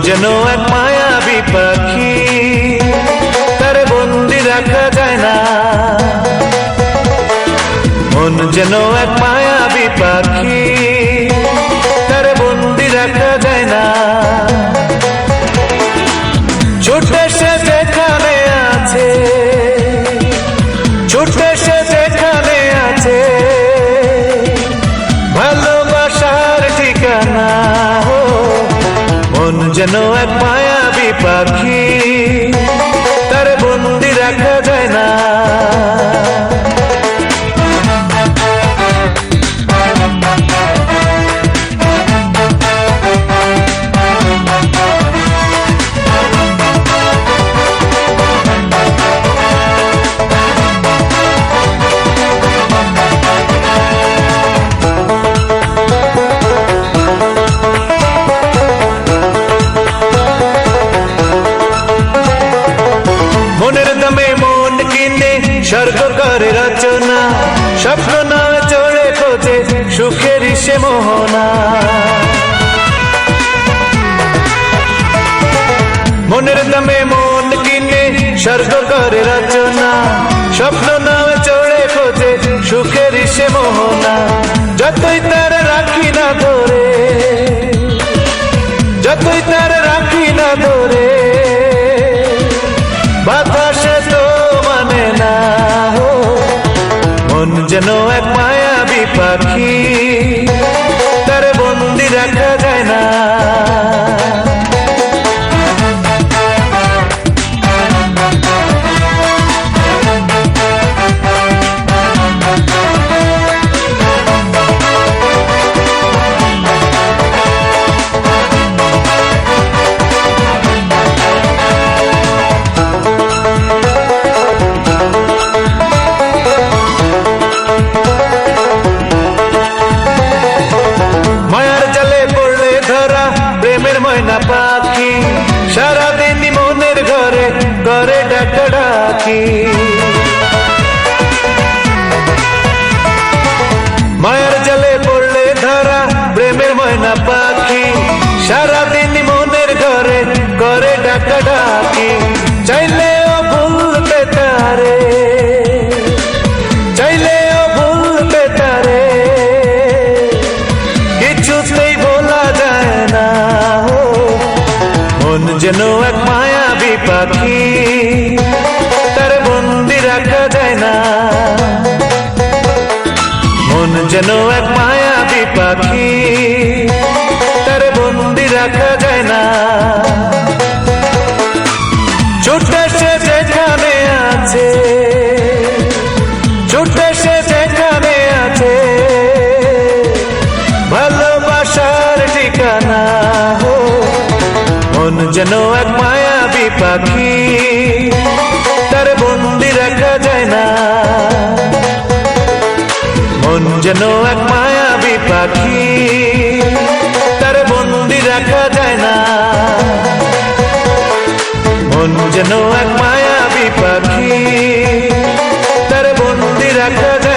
যেন এক মায়াবী পাখি, তার বন্দি রাখা যায় না। মন যেন এক মায়াবী পাখি, তার বন্দি রাখা যায় না। ছুটে সে যেখানে আছে, ছুটে সে যেখানে আছে, ভালোবাসার ঠিকানা। মন যেন এক মায়াবী পাখি, তার বন্দি রাখা যায় না। স্বর্গ করে রচনা, স্বপ্ন নয় চড়ে খোঁজে সুখের সে মোহনা। মনের দামে মন কিনে স্বর্গ করে রচনা, স্বপ্ন নয় চড়ে খোঁজে সুখের সে মোহনা। যতই তার রাখি না ধরে, যতই তার রাখি না ধরে, বাতাসে তো মানে না। মন যেন এক মায়াবী পাখি, তার বন্দি রাখা যায় না। প্রেমের ময়না পাখি সারাদিন মনের ঘরে করে ডাকাডাকি। মায়ার জালে পড়লে ধরা প্রেমের ময়না পাখি সারাদিন মনের ঘরে করে ডাকাডাকি। চাইলেও ভুলতে তারে, চাইলেও ভুলতে তারে, কিছুতেই ভোলা যায় না। মন যেন এক মায়াবী পাখি, তার বন্দি রাখা যায় না। মন যেন এক মায়াবী পাখি, তার বন্দি রাখা যায় না। ছুটে সে যেখানে আছে, ছুটে সে যেখানে আছে, ভালোবাসার ঠিকানা। মন যেন এক মায়াবী পাখি, তার বন্দি রাখা যায় না। মন যেন এক মায়াবী পাখি, তার বন্দি রাখা যায় না। মন যেন এক মায়াবী পাখি, তার বন্দি রাখা যায় না।